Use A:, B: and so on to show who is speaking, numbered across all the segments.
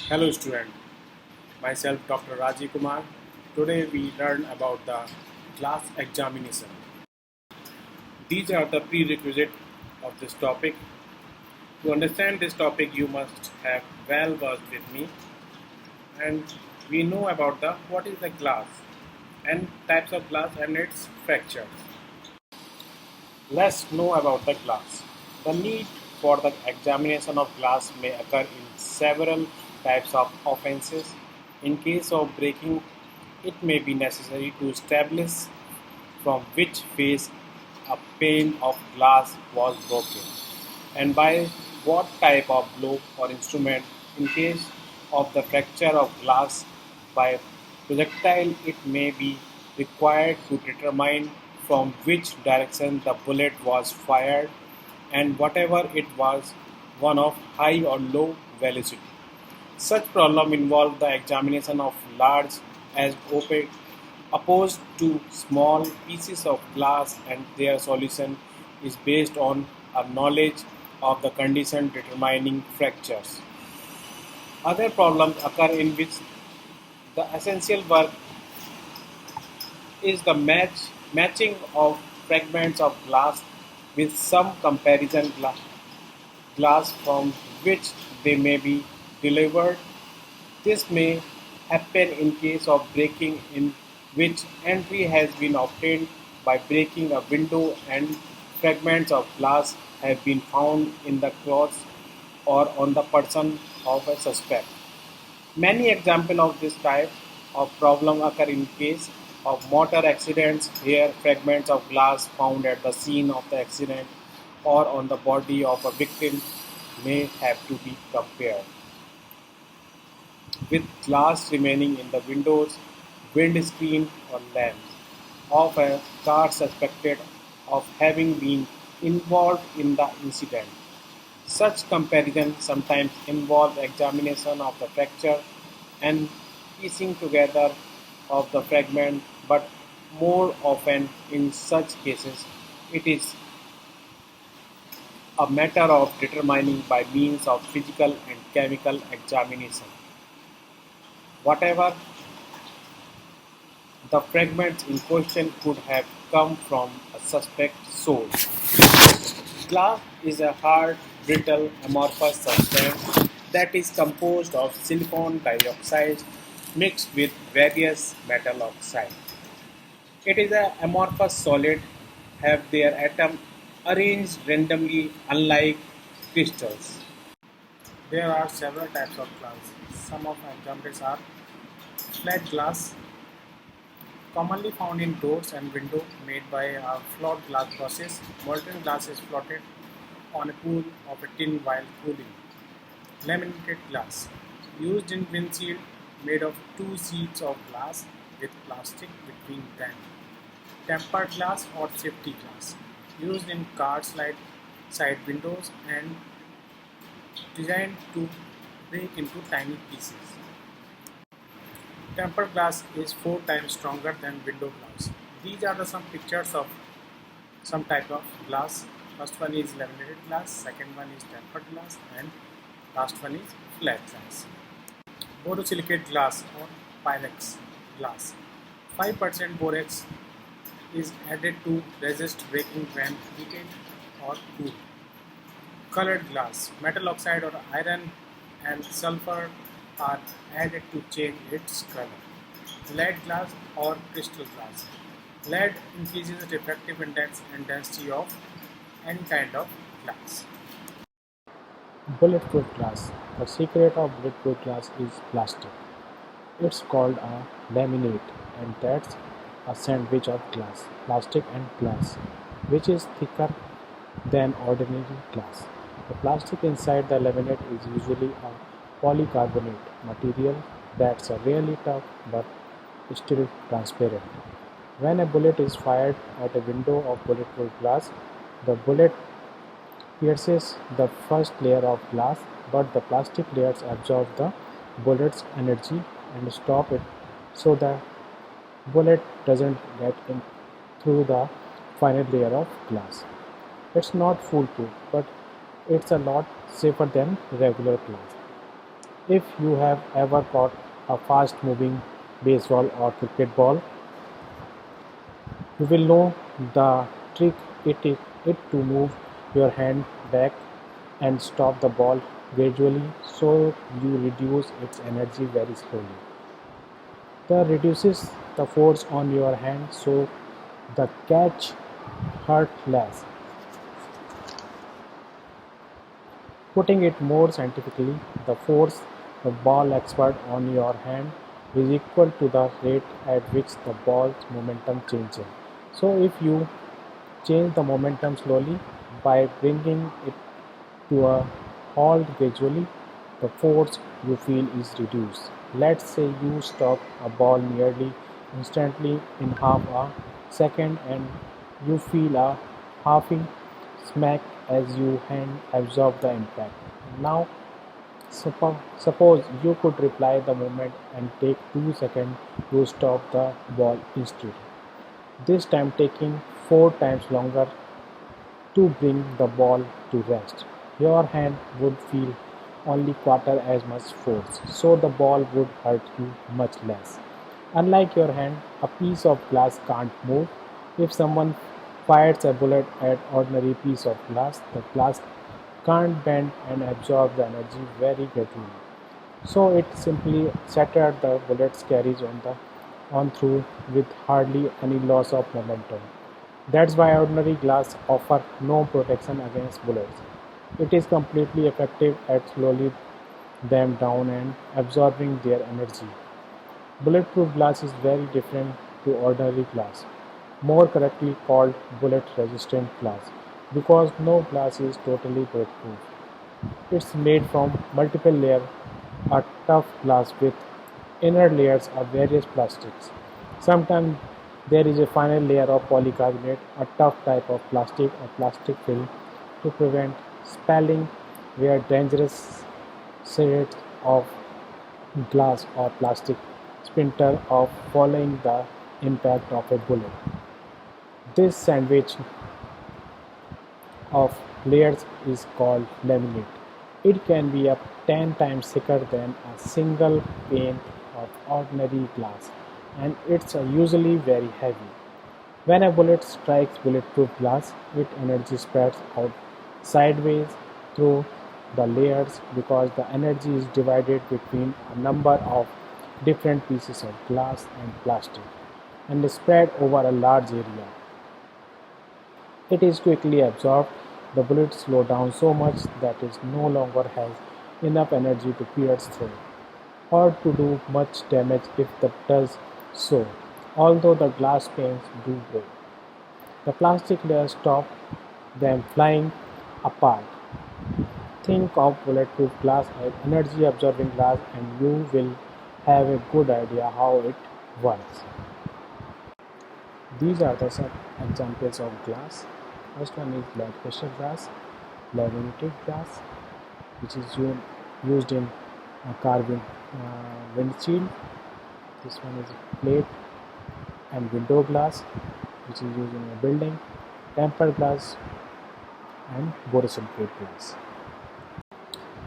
A: Hello student, myself Dr. Rajiv Kumar. Today we learn about the class examination. These are the prerequisites of this topic. To understand this topic you must have well versed with me and we know about the what is the glass and types of glass and its fractures. Let's know about the glass. The need for the examination of glass may occur in several types of offenses. In case of breaking, it may be necessary to establish from which face a pane of glass was broken and by what type of blow or instrument. In case of the fracture of glass by projectile, it may be required to determine from which direction the bullet was fired and whatever it was, one of high or low velocity. Such problems involve the examination of large as opaque opposed to small pieces of glass, and their solution is based on a knowledge of the condition determining fractures. Other problems occur in which the essential work is the matching of fragments of glass with some comparison glass from which they may be delivered. This may happen in case of breaking in which entry has been obtained by breaking a window and fragments of glass have been found in the clothes or on the person of a suspect. Many examples of this type of problem occur in case of motor accidents where fragments of glass found at the scene of the accident or on the body of a victim may have to be compared with glass remaining in the windows, windscreen or lamps of a car suspected of having been involved in the incident. Such comparison sometimes involves examination of the fracture and piecing together of the fragment, but more often in such cases it is a matter of determining by means of physical and chemical examination. Whatever the fragments in question could have come from a suspect source. Glass is a hard, brittle, amorphous substance that is composed of silicon dioxide mixed with various metal oxides. It is an amorphous solid, have their atoms arranged randomly unlike crystals. There are several types of glass. Some of the examples are flat glass, commonly found in doors and windows made by a float glass process. Molten glass is floated on a pool of a tin while cooling. Laminated glass, used in windshield, made of two sheets of glass with plastic between them. Tempered glass or safety glass, used in car side windows and designed to break into tiny pieces. Tempered glass is 4 times stronger than window glass. These are some pictures of some type of glass. First one is laminated glass, second one is tempered glass, and last one is flat glass. Borosilicate glass or Pyrex glass. 5% borax is added to resist breaking when heated or cooled. Colored glass. Metal oxide or iron and sulfur are added to change its color. Lead glass or crystal glass. Lead increases the refractive index and density of any kind of glass.
B: Bulletproof glass. The secret of bulletproof glass is plastic. It's called a laminate, and that's a sandwich of glass, plastic and glass, which is thicker than ordinary glass. The plastic inside the laminate is usually a polycarbonate material that's really tough but still transparent. When a bullet is fired at a window of bulletproof glass, the bullet pierces the first layer of glass, but the plastic layers absorb the bullet's energy and stop it so the bullet doesn't get in through the final layer of glass. It's not foolproof, but it's a lot safer than regular glass. If you have ever caught a fast moving baseball or cricket ball, you will know the trick. It to move your hand back and stop the ball gradually so you reduce its energy very slowly. The reduces the force on your hand so the catch hurt less. Putting it more scientifically, the force the ball exerts on your hand is equal to the rate at which the ball's momentum changes. So if you change the momentum slowly by bringing it to a halt gradually, the force you feel is reduced. Let's say you stop a ball nearly instantly in half a second and you feel a halving smack as your hand absorbs the impact. Now, suppose you could reply the movement and take 2 seconds to stop the ball instead. This time taking 4 times longer to bring the ball to rest. Your hand would feel only quarter as much force, so the ball would hurt you much less. Unlike your hand, a piece of glass can't move. If someone fires a bullet at ordinary piece of glass, the glass can't bend and absorb the energy very gradually. So it simply shattered the bullets carries on through with hardly any loss of momentum. That's why ordinary glass offer no protection against bullets. It is completely effective at slowing them down and absorbing their energy. Bulletproof glass is very different to ordinary glass, more correctly called bullet resistant glass, because no glass is totally bulletproof. It's made from multiple layers, a tough glass with inner layers of various plastics. Sometimes there is a final layer of polycarbonate, a tough type of plastic or plastic film to prevent spalling where dangerous shards of glass or plastic splinter off following the impact of a bullet. This sandwich of layers is called laminate. It can be up 10 times thicker than a single pane of ordinary glass, and it's usually very heavy. When a bullet strikes bulletproof glass, its energy spreads out sideways through the layers because the energy is divided between a number of different pieces of glass and plastic and is spread over a large area. It is quickly absorbed. The bullets slow down so much that it no longer has enough energy to pierce through or to do much damage if it does so, although the glass panes do break. The plastic layers stop them flying apart. Think of bulletproof glass as energy absorbing glass and you will have a good idea how it works. These are the some examples of glass. First one is blood pressure glass, laminated glass, which is used in a car windshield. This one is plate and window glass, which is used in a building. Tempered glass and borosilicate glass.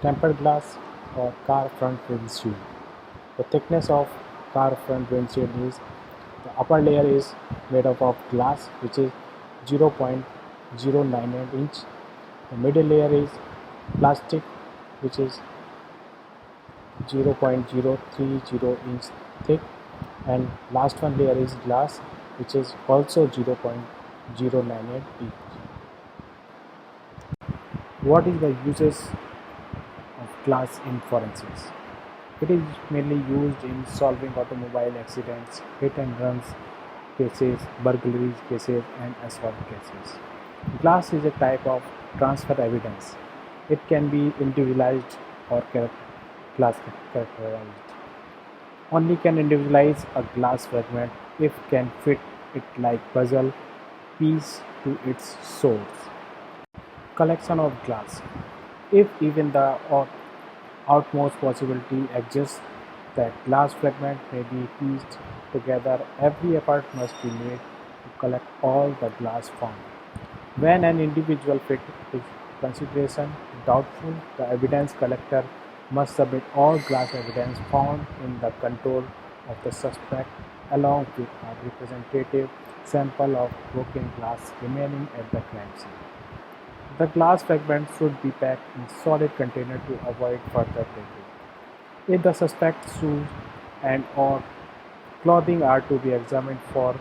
B: Tempered glass or car front windshield. The thickness of car front windshield is the upper layer is made up of glass which is 0.098 inch. The middle layer is plastic which is 0.030 inch thick, and last one layer is glass which is also 0.098 inch. What is the uses of glass in forensics? It is mainly used in solving automobile accidents, hit and runs cases, burglary cases, and assault cases. Glass is a type of transfer evidence. It can be individualized or glass characterized. Only can individualize a glass fragment if can fit it like puzzle piece to its source. Collection of glass. If even the outmost possibility exists that glass fragment may be pieced together, every effort must be made to collect all the glass found. When an individual fit is consideration doubtful, the evidence collector must submit all glass evidence found in the control of the suspect along with a representative sample of broken glass remaining at the crime scene. The glass fragments should be packed in solid container to avoid further breaking. If the suspect's shoes and or clothing are to be examined for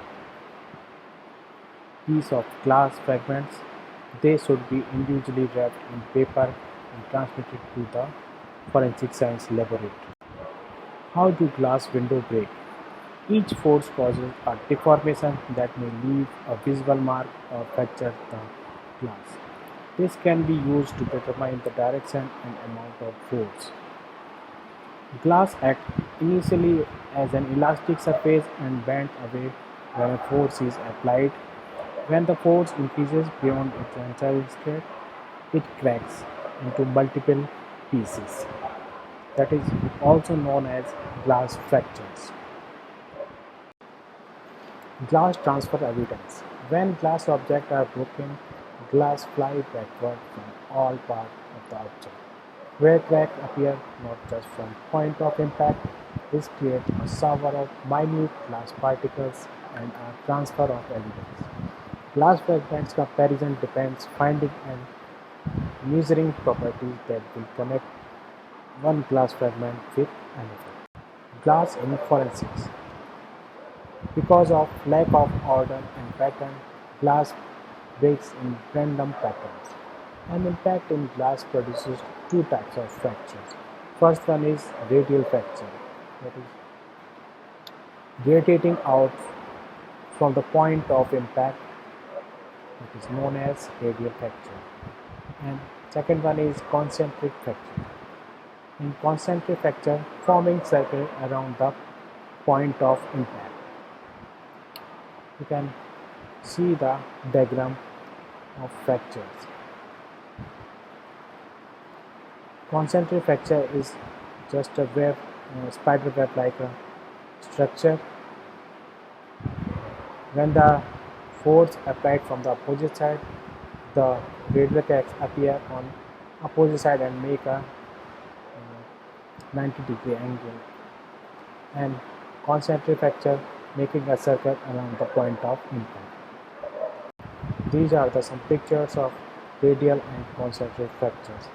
B: piece of glass fragments, they should be individually wrapped in paper and transmitted to the forensic science laboratory. How do glass window break? Each force causes a deformation that may leave a visible mark or fracture the glass. This can be used to determine the direction and amount of force. Glass acts initially as an elastic surface and bends away when a force is applied. When the force increases beyond its tensile state, it cracks into multiple pieces. That is also known as glass fractures. Glass transfer evidence. When glass objects are broken, glass fly backward from all parts of the object. Where cracks appear not just from point of impact, this creates a shower of minute glass particles and a transfer of evidence. Glass fragments comparison depends finding and measuring properties that will connect one glass fragment with another. Glass in forensics. Because of lack of order and pattern, glass breaks in random patterns. An impact in glass produces two types of fractures. First one is radial fracture, that is radiating out from the point of impact, that is known as radial fracture. And second one is concentric fracture. In concentric fracture, forming circle around the point of impact. You can see the diagram of fractures. Concentric fracture is just a web, spider web like a structure. When the force applied from the opposite side, the radial cracks appear on opposite side and make a 90-degree angle, and concentric fracture making a circle around the point of impact. These are some pictures of radial and concentric fractures.